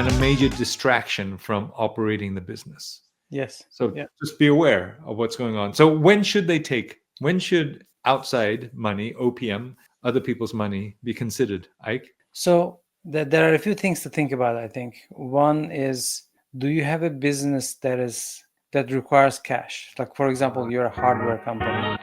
and a major distraction from operating the business. Yes. So Yeah. just be aware of what's going on. So when should outside money, OPM, other people's money, be considered, Ike? So there are a few things to think about, I think. One is, do you have a business that requires cash? Like, for example, you're a hardware company.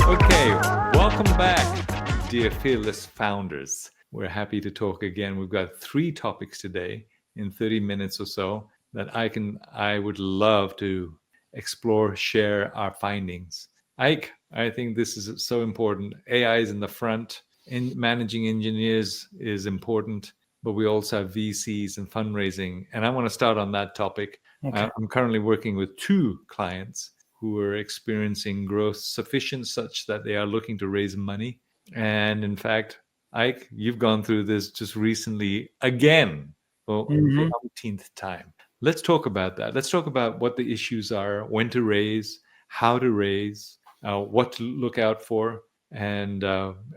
Okay, welcome back, dear fearless founders. We're happy to talk again. We've got 3 topics today in 30 minutes or so that I would love to explore, share our findings. Ike, I think this is so important. AI is in the front. Managing engineers is important, but we also have VCs and fundraising. And I want to start on that topic. Okay. I'm currently working with 2 clients who are experiencing growth sufficient such that they are looking to raise money. And in fact, Ike, you've gone through this just recently again for the umpteenth time. Let's talk about that. Let's talk about what the issues are, when to raise, how to raise, what to look out for, and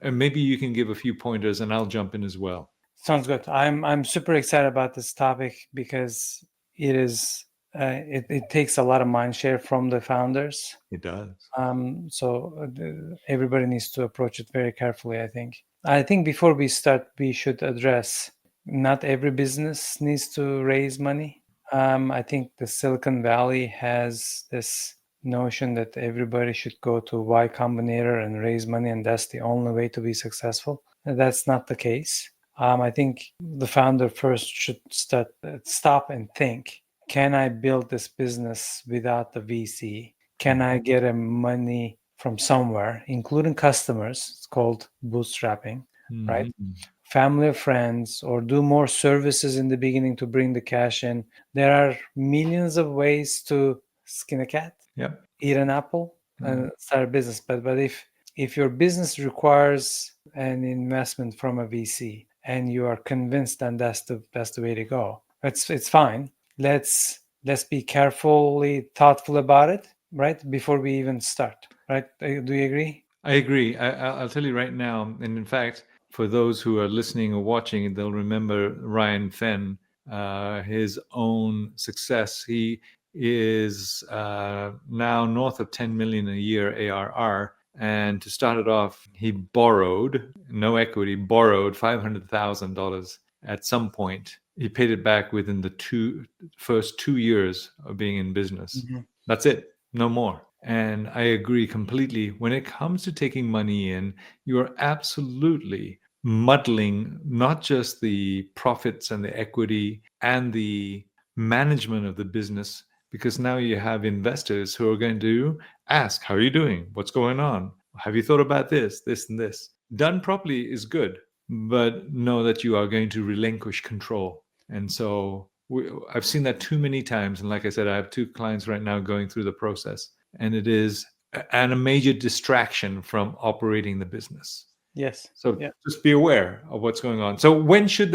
maybe you can give a few pointers, and I'll jump in as well. Sounds good. I'm super excited about this topic because it takes a lot of mind share from the founders. It does. So everybody needs to approach it very carefully, I think. I think before we start, we should address not every business needs to raise money. I think the Silicon Valley has this notion that everybody should go to Y Combinator and raise money, and that's the only way to be successful. And that's not the case. I think the founder first should stop and think, can I build this business without the VC? Can I get money from somewhere, including customers? It's called bootstrapping, right? Family or friends, or do more services in the beginning to bring the cash in. There are millions of ways to skin a cat, eat an apple, and start a business. But if your business requires an investment from a VC and you are convinced that that's the best way to go, it's fine. Let's be carefully thoughtful about it, right? Before we even start, right? Do you agree? I agree. I'll tell you right now, and in fact, for those who are listening or watching, they'll remember Ryan Fenn, his own success. He is now north of 10 million a year ARR. And to start it off, he borrowed, no equity, borrowed $500,000 at some point. He paid it back within the first 2 years of being in business. That's it, no more. And I agree completely. When it comes to taking money in, you are absolutely muddling not just the profits and the equity and the management of the business, because now you have investors who are going to ask, how are you doing? What's going on? Have you thought about this, and this? Done properly is good, but know that you are going to relinquish control. And so I've seen that too many times. And like I said, I have 2 clients right now going through the process. And it is a major distraction from operating the business. Yes. So just be aware of what's going on. So when should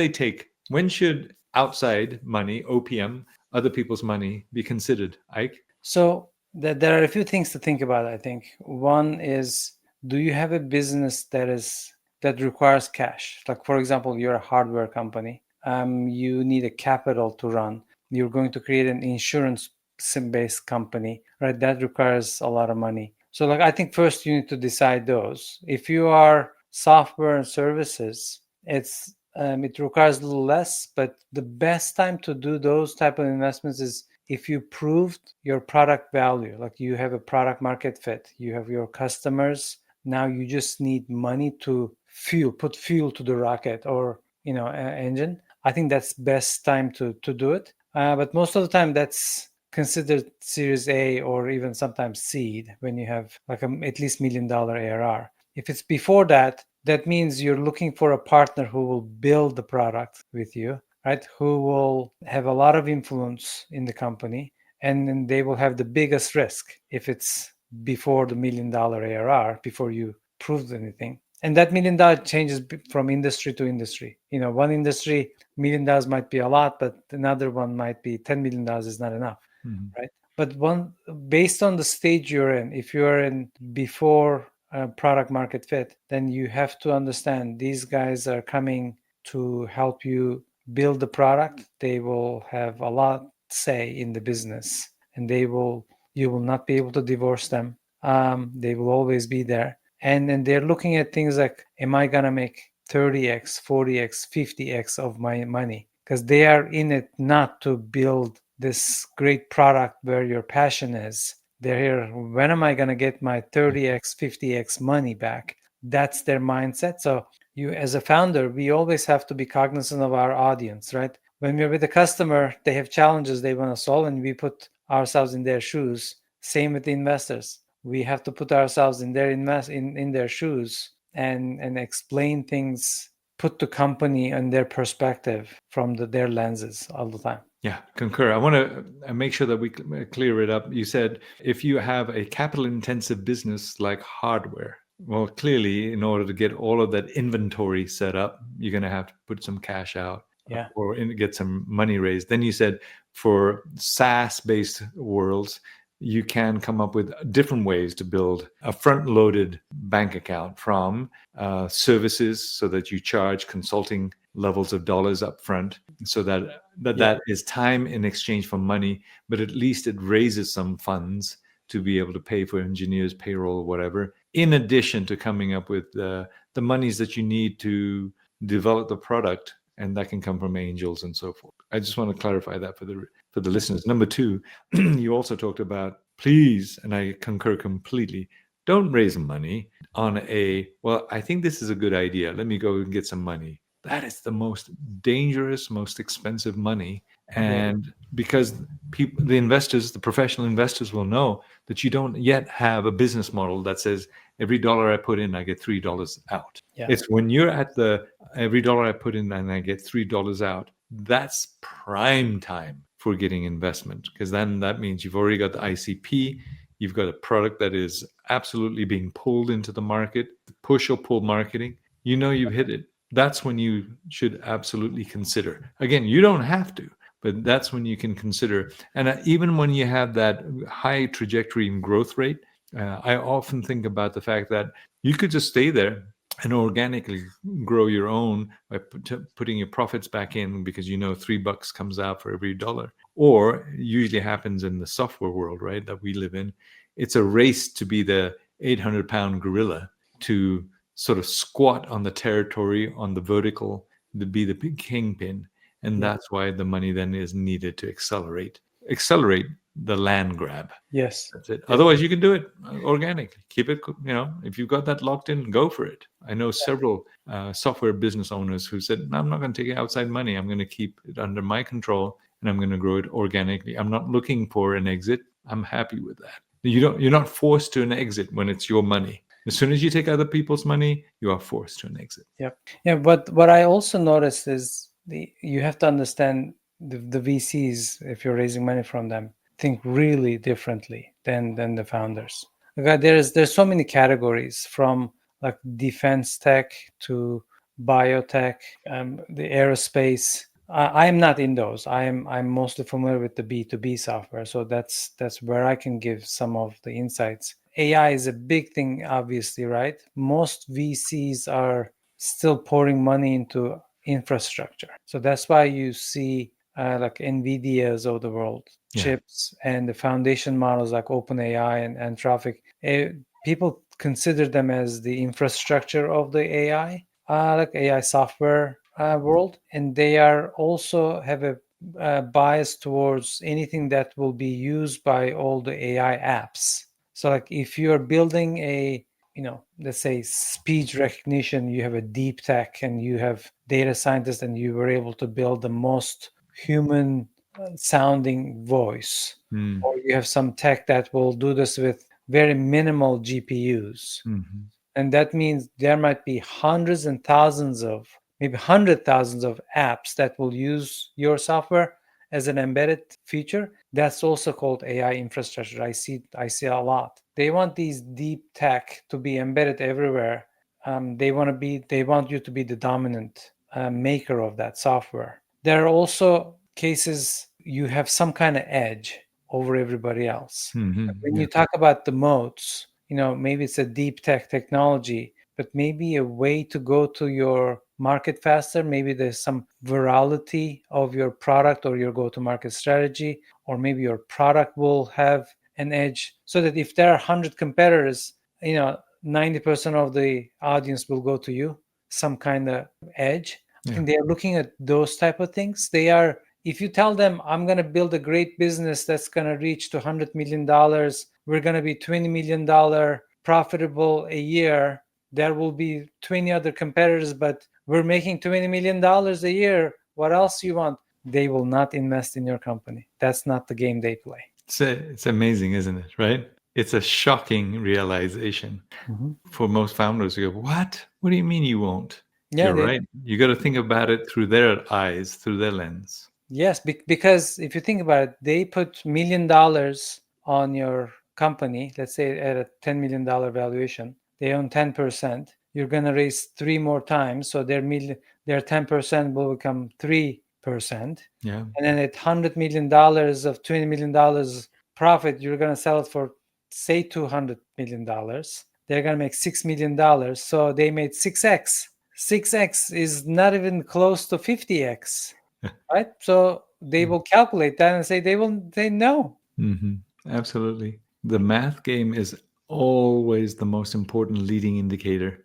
outside money, OPM, other people's money, be considered, Ike? So there are a few things to think about, I think. One is, do you have a business that requires cash? Like, for example, you're a hardware company. You need a capital to run. You're going to create an insurance-based company, right? That requires a lot of money. So, like, I think first you need to decide those. If you are software and services, it requires a little less, but the best time to do those type of investments is if you proved your product value, like you have a product market fit, you have your customers. Now you just need money to put fuel to the rocket or engine. I think that's best time to do it. But most of the time that's considered Series A or even sometimes seed when you have like at least $1 million ARR. If it's before that, that means you're looking for a partner who will build the product with you, right? Who will have a lot of influence in the company and then they will have the biggest risk if it's before the $1 million ARR, before you proved anything. And that $1 million changes from industry to industry. One industry, $1 million might be a lot, but another one might be $10 million is not enough, right? But based on the stage you're in, if you're in before product market fit, then you have to understand these guys are coming to help you build the product. They will have a lot say in the business, and you will not be able to divorce them. They will always be there. And they're looking at things like, am I going to make 30x, 40x, 50x of my money? Because they are in it not to build this great product where your passion is. They're here, when am I going to get my 30x, 50x money back? That's their mindset. So you, as a founder, we always have to be cognizant of our audience, right? When we're with a customer, they have challenges they want to solve, and we put ourselves in their shoes. Same with the investors. We have to put ourselves in their shoes and explain things, put the company in their perspective from their lenses all the time. Yeah, concur. I want to make sure that we clear it up. You said if you have a capital intensive business like hardware, well, clearly, in order to get all of that inventory set up, you're going to have to put some cash out, or get some money raised. Then you said for SaaS-based worlds, you can come up with different ways to build a front-loaded bank account from services, so that you charge consulting levels of dollars up front, so that is time in exchange for money, but at least it raises some funds to be able to pay for engineers, payroll, whatever, in addition to coming up with the monies that you need to develop the product, and that can come from angels and so forth. I just want to clarify that for the listeners. Number two, you also talked about, please, and I concur completely, don't raise money on I think this is a good idea, let me go and get some money. That is the most dangerous, most expensive money. And because the professional investors will know that you don't yet have a business model that says every dollar I put in, I get $3 out. Yeah. It's when you're at every dollar I put in and I get $3 out, that's prime time for getting investment, because then that means you've already got the ICP, you've got a product that is absolutely being pulled into the market, push or pull marketing, you've hit it. That's when you should absolutely consider. Again, you don't have to, but that's when you can consider. And even when you have that high trajectory and growth rate, I often think about the fact that you could just stay there and organically grow your own by putting your profits back in, because $3 comes out for every dollar. Or usually happens in the software world, right, that we live in. It's a race to be the 800-pound gorilla, to sort of squat on the territory, on the vertical, to be the big kingpin. And that's why the money then is needed to accelerate the land grab. Yes. That's it. Otherwise, you can do it organically. Keep it, if you've got that locked in, go for it. I know several software business owners who said, I'm not going to take outside money. I'm going to keep it under my control, and I'm going to grow it organically. I'm not looking for an exit. I'm happy with that. You're not forced to an exit when it's your money. As soon as you take other people's money, you are forced to an exit. Yeah. But what I also noticed is you have to understand the VCs, if you're raising money from them, think really differently than the founders. There's so many categories, from like defense tech to biotech, the aerospace. I am not in those. I'm mostly familiar with the B2B software, so that's where I can give some of the insights. AI is a big thing, obviously, right? Most VCs are still pouring money into infrastructure. So that's why you see like NVIDIAs of the world, chips, and the foundation models like OpenAI and Anthropic. People consider them as the infrastructure of the AI, like AI software world. And they are also have a bias towards anything that will be used by all the AI apps. So like if you're building a, let's say speech recognition, you have a deep tech and you have data scientists, and you were able to build the most human sounding voice. Or you have some tech that will do this with very minimal GPUs. Mm-hmm. And that means there might be hundreds and thousands of, maybe 100,000 of apps that will use your software, as an embedded feature, that's also called AI infrastructure. I see a lot. They want these deep tech to be embedded everywhere. They want you to be the dominant maker of that software. There are also cases you have some kind of edge over everybody else. When you talk about the moats, maybe it's a deep tech technology, but maybe a way to go to your market faster. Maybe there's some virality of your product or your go-to-market strategy, or maybe your product will have an edge, so that if there are 100 competitors, 90% of the audience will go to you, some kind of edge. I think they are looking at those type of things. If you tell them, I'm going to build a great business that's going to reach to $100 million, we're going to be $20 million profitable a year, there will be 20 other competitors, but we're making $20 million a year. What else you want? They will not invest in your company. That's not the game they play. It's amazing, isn't it? Right? It's a shocking realization for most founders. You go, what? What do you mean you won't? Yeah, you're right. You got to think about it through their eyes, through their lens. Yes, because if you think about it, they put $1 million on your company, let's say at a $10 million valuation. They own 10%. You're going to raise 3 more times. So their 10% will become 3%. Yeah. And then at $100 million of $20 million profit, you're going to sell it for, say, $200 million. They're going to make $6 million. So they made 6x. 6x is not even close to 50x. Right? So they will calculate that and say no. Absolutely. The math game is always the most important leading indicator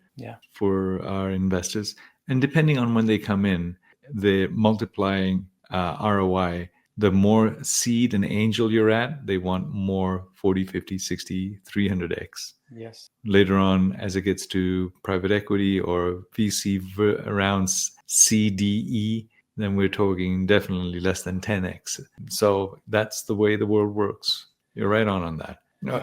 for our investors. And depending on when they come in, the multiplying ROI, the more seed and angel you're at, they want more 40, 50, 60, 300x. Yes. Later on, as it gets to private equity or VC around CDE, then we're talking definitely less than 10x. So that's the way the world works. You're right on that.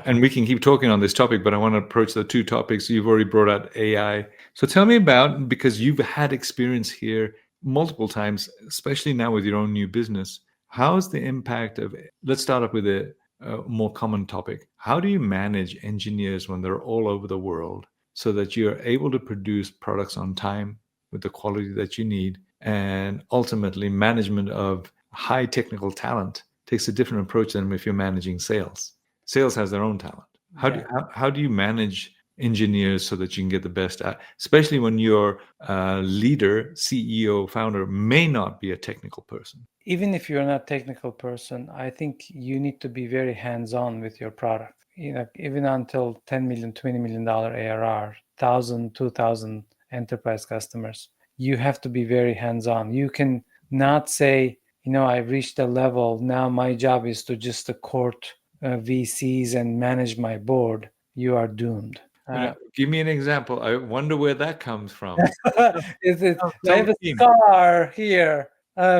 And we can keep talking on this topic, but I want to approach the 2 topics. You've already brought out AI. So tell me about, because you've had experience here multiple times, especially now with your own new business, how's the impact of, let's start off with a more common topic. How do you manage engineers when they're all over the world so that you're able to produce products on time with the quality that you need? And ultimately, management of high technical talent takes a different approach than if you're managing sales. Sales has their own talent. How do you manage engineers so that you can get the best out, especially when your leader, CEO, founder may not be a technical person? Even if you're not a technical person, I think you need to be very hands-on with your product. Even until $10 million, $20 million ARR, 1,000, 2,000 enterprise customers, you have to be very hands-on. You can not say, I've reached a level, now my job is to just court VCs and manage my board. You are doomed. Give me an example. I wonder where that comes from. I have a scar here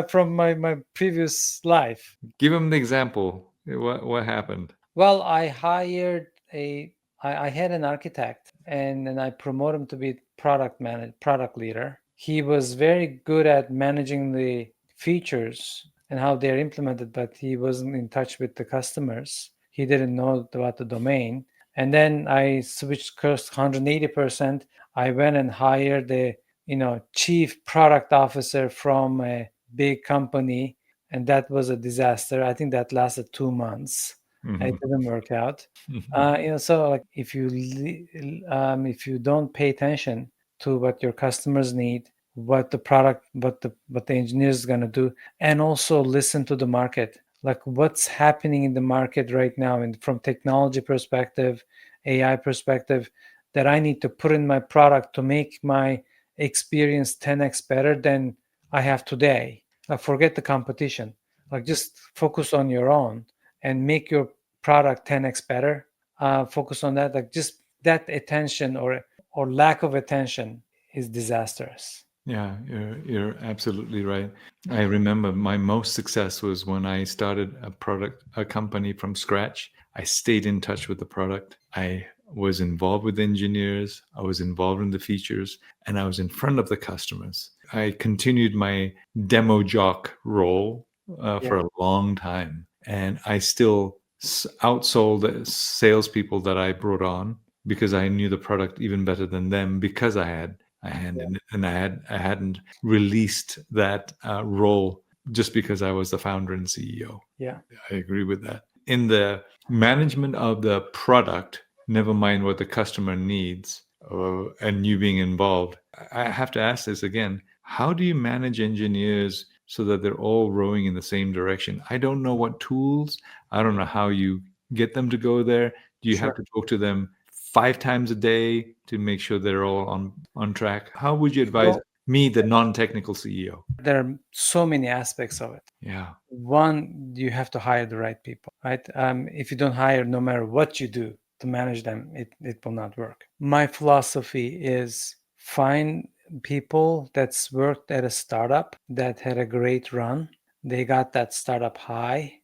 from my previous life. Give him the example. What happened? Well, I hired I had an architect, and then I promoted him to be product leader. He was very good at managing the features and how they're implemented, but he wasn't in touch with the customers. He didn't know about the domain. And then I switched course 180%. I went and hired the chief product officer from a big company, and that was a disaster. I think that lasted 2 months. It didn't work out. So like if you don't pay attention to what your customers need, what the product, what the engineer is going to do, and also listen to the market, like what's happening in the market right now, and from technology perspective, AI perspective, that I need to put in my product to make my experience 10x better than I have today. Forget the competition. Like just focus on your own and make your product 10x better. Focus on that. Like just that attention or lack of attention is disastrous. Yeah, you're absolutely right. I remember my most success was when I started a company from scratch. I stayed in touch with the product. I was involved with engineers. I was involved in the features, and I was in front of the customers. I continued my demo jock role for a long time, and I still outsold the salespeople that I brought on because I knew the product even better than them because I had a hand in it, and I hadn't released that role just because I was the founder and CEO. Yeah. I agree with that. In the management of the product, never mind what the customer needs, and you being involved, I have to ask this again. How do you manage engineers so that they're all rowing in the same direction? I don't know what tools, I don't know how you get them to go there. Do you have to talk to them 5 times a day to make sure they're all on track? How would you advise me, the non-technical CEO? There are so many aspects of it. Yeah. One, you have to hire the right people, right? If you don't hire, no matter what you do to manage them, it will not work. My philosophy is find people that's worked at a startup that had a great run. They got that startup high,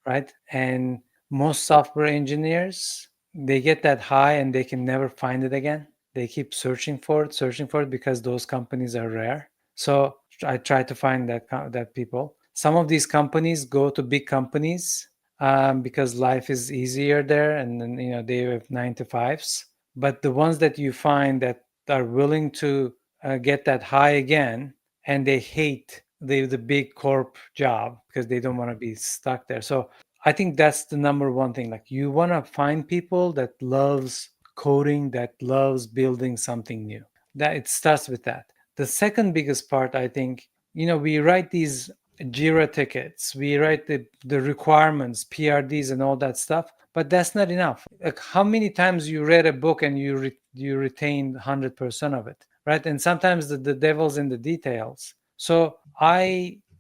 right? And most software engineers, they get that high and they can never find it again. They keep searching for it because those companies are rare. So I try to find that people. Some of these companies go to big companies because life is easier there, and then they have 9 to 5s. But the ones that you find that are willing to get that high again, and they hate the big corp job because they don't want to be stuck there. So I think that's the number one thing. Like, you want to find people that loves coding, that loves building something new. That it starts with that. The second biggest part, I think, we write these Jira tickets, we write the requirements, PRDs, and all that stuff, but that's not enough. Like, how many times you read a book and you retained 100% of it, right? And sometimes the devil's in the details. So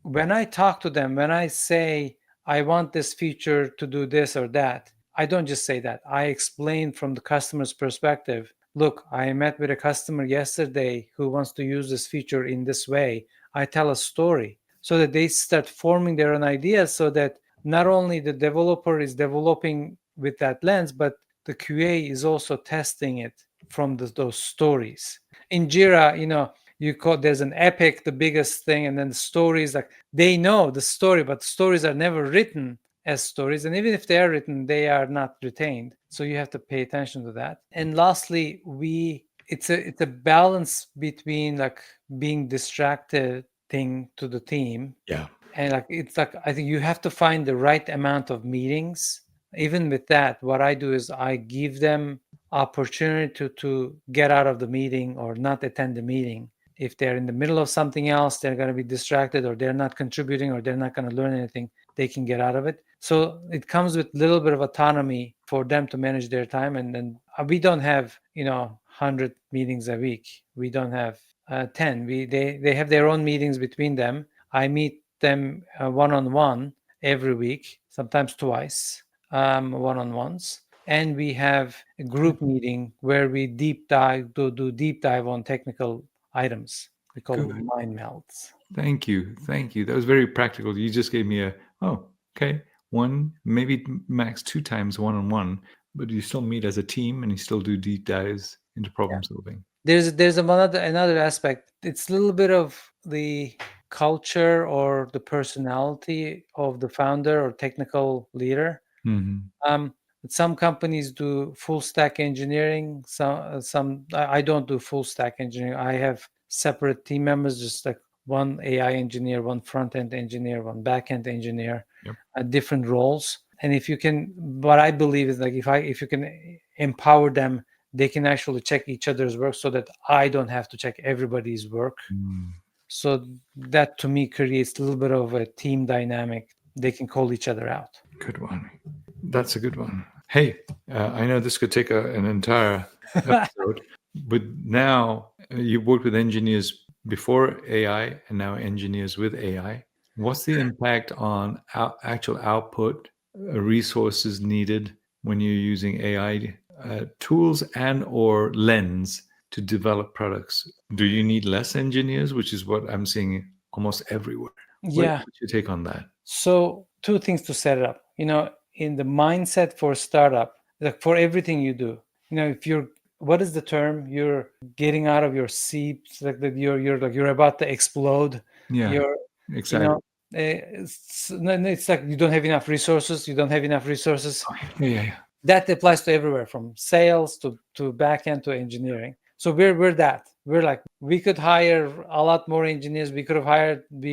when I talk to them, when I say I want this feature to do this or that, I don't just say that. I explain from the customer's perspective. Look, I met with a customer yesterday who wants to use this feature in this way. I tell a story so that they start forming their own ideas, so that not only the developer is developing with that lens, but the QA is also testing it from those stories. In Jira, there's an epic, the biggest thing, and then the stories, like, they know the story, but stories are never written as stories, and even if they are written, they are not retained. So you have to pay attention to that. And lastly, it's a balance between like being distracted thing to the team. Yeah. And like, it's like, I think you have to find the right amount of meetings. Even with that, what I do is I give them opportunity to get out of the meeting or not attend the meeting. If they're in the middle of something else, they're going to be distracted, or they're not contributing, or they're not going to learn anything, they can get out of it. So it comes with a little bit of autonomy for them to manage their time. And then we don't have 100 meetings a week. We don't have 10. They have their own meetings between them. I meet them one-on-one every week, sometimes twice, one-on-ones. And we have a group meeting where we do deep dive on technical items. We call them mind melts. Thank you. That was very practical. You just gave me one, maybe max 2 times one-on-one, but you still meet as a team and you still do deep dives into problem solving. There's another aspect. It's a little bit of the culture or the personality of the founder or technical leader. Some companies do full stack engineering. Some I don't do full stack engineering. I have separate team members, just like one AI engineer, one front end engineer, one back end engineer, different roles. And what I believe is, like, if you can empower them, they can actually check each other's work, so that I don't have to check everybody's work. So that, to me, creates a little bit of a team dynamic. They can call each other out. Good one. That's a good one. Hey, I know this could take an entire episode, but now you've worked with engineers before AI and now engineers with AI. What's the impact on actual output, resources needed when you're using AI tools and or lens to develop products? Do you need less engineers, which is what I'm seeing almost everywhere? Yeah. What's your take on that? So 2 things to set it up. In the mindset for startup, like for everything you do, what is the term? You're getting out of your seat, like that you're about to explode. Yeah. You're excited. it's like you don't have enough resources. You don't have enough resources. Yeah. That applies to everywhere, from sales to back end to engineering. So we're that. We're like, we could hire a lot more engineers. We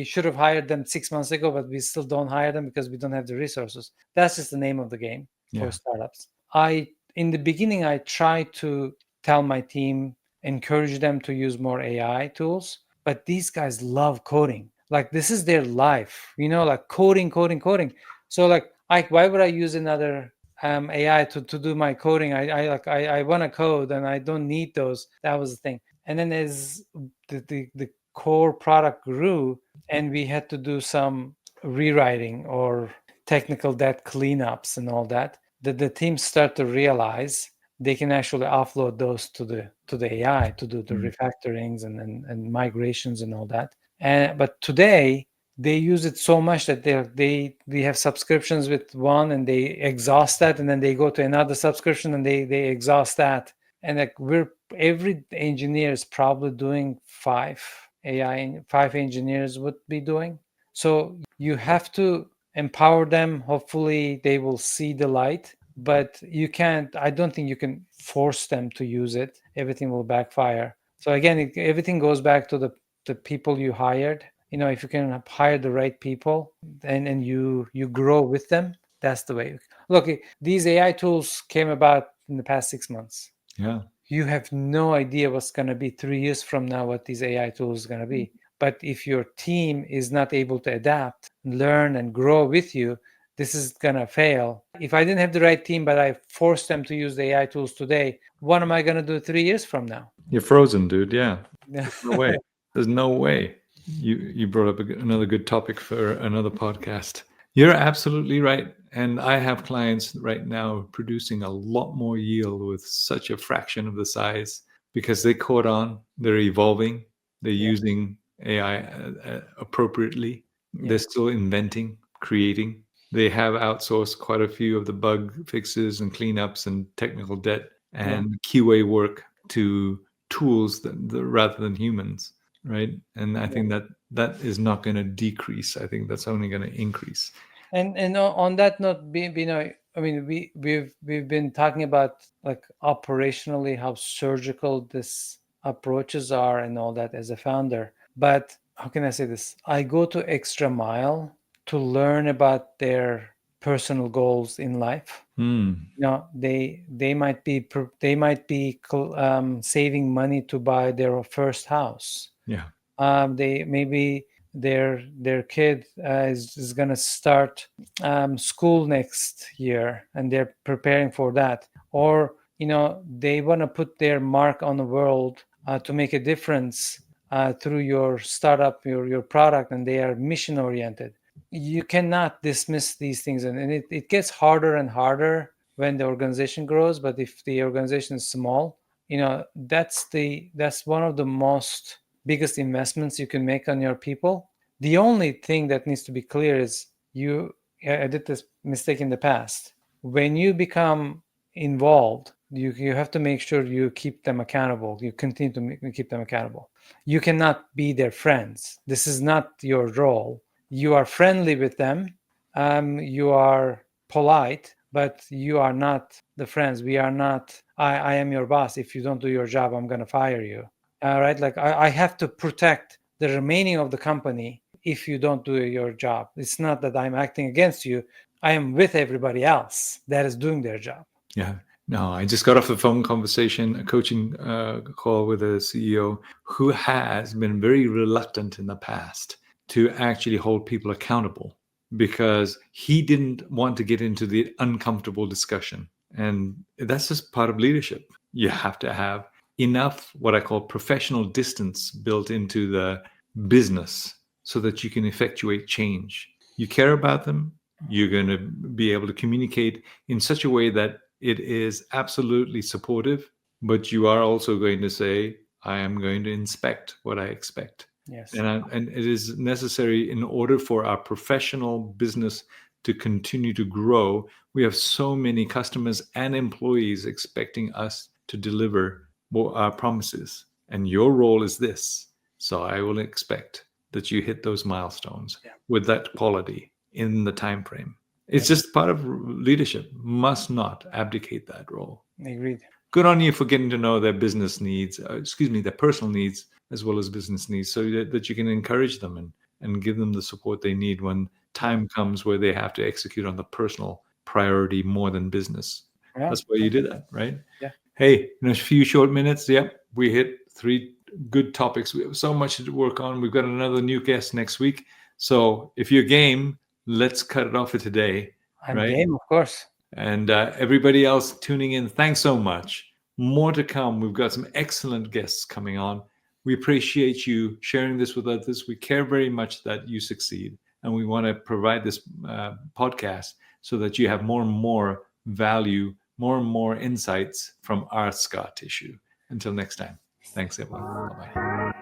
should have hired them 6 months ago, but we still don't hire them because we don't have the resources. That's just the name of the game for Yeah. startups. In the beginning, I tried to tell my team, encourage them to use more AI tools, but these guys love coding. Like, this is their life, like coding. So like, why would I use another AI to do my coding? I want to code and I don't need those. That was the thing. And then as the core product grew and we had to do some rewriting or technical debt cleanups and all that, the teams start to realize they can actually offload those to the AI to do the refactorings and migrations and all that. But today they use it so much that we have subscriptions with one and they exhaust that, and then they go to another subscription and they exhaust that. And like, every engineer is probably doing 5 engineers would be doing. So you have to empower them. Hopefully they will see the light, but I don't think you can force them to use it. Everything will backfire. So again, everything goes back to the people you hired. If you can hire the right people and you grow with them, that's the way. Look, these AI tools came about in the past 6 months. Yeah. You have no idea what's going to be 3 years from now, what these AI tools are going to be. But if your team is not able to adapt, learn, and grow with you, this is going to fail. If I didn't have the right team, but I forced them to use the AI tools today, what am I going to do 3 years from now? You're frozen, dude. Yeah. There's no way. There's no way. You brought up another good topic for another podcast. You're absolutely right. And I have clients right now producing a lot more yield with such a fraction of the size because they caught on, they're evolving, they're using AI appropriately. They're still inventing, creating. They have outsourced quite a few of the bug fixes and cleanups and technical debt and QA work to tools rather than humans, right? And I think that is not going to decrease. I think that's only going to increase. And on that note, I mean, we've been talking about like operationally how surgical this approaches are and all that as a founder. But how can I say this? I go to extra mile to learn about their personal goals in life. They might be saving money to buy their first house. They maybe their kid is going to start school next year and they're preparing for that, or they want to put their mark on the world to make a difference through your startup, your product, and they are mission oriented. You cannot dismiss these things, and it gets harder and harder when the organization grows. But if the organization is small, that's one of the most biggest investments you can make on your people. The only thing that needs to be clear is I did this mistake in the past. When you become involved, you have to make sure you keep them accountable. You continue to keep them accountable. You cannot be their friends. This is not your role. You are friendly with them. You are polite, but you are not the friends. We are not, I am your boss. If you don't do your job, I'm going to fire you. Right? Like I have to protect the remaining of the company if you don't do your job. It's not that I'm acting against you. I am with everybody else that is doing their job. Yeah. No, I just got off a phone conversation, a coaching call with a CEO who has been very reluctant in the past to actually hold people accountable because he didn't want to get into the uncomfortable discussion. And that's just part of leadership. You have to have enough what I call professional distance built into the business so that you can effectuate change. You care about them. You're going to be able to communicate in such a way that it is absolutely supportive, but you are also going to say, I am going to inspect what I expect. Yes. And it is necessary in order for our professional business to continue to grow. We have so many customers and employees expecting us to deliver our promises. And your role is this. So I will expect that you hit those milestones Yeah. with that quality in the time frame. It's just part of leadership. Must not abdicate that role. Agreed. Good on you for getting to know their business needs, their personal needs as well as business needs, so that you can encourage them and give them the support they need when time comes where they have to execute on the personal priority more than business. Yeah. That's why you did that, right? Yeah. Hey, in a few short minutes, we hit 3 good topics. We have so much to work on. We've got another new guest next week. So if you're game, let's cut it off for today. I'm right? game, of course. And everybody else tuning in, thanks so much. More to come. We've got some excellent guests coming on. We appreciate you sharing this with others. We care very much that you succeed. And we want to provide this podcast so that you have more and more value, more and more insights from our scar tissue. Until next time, thanks everyone. Bye-bye.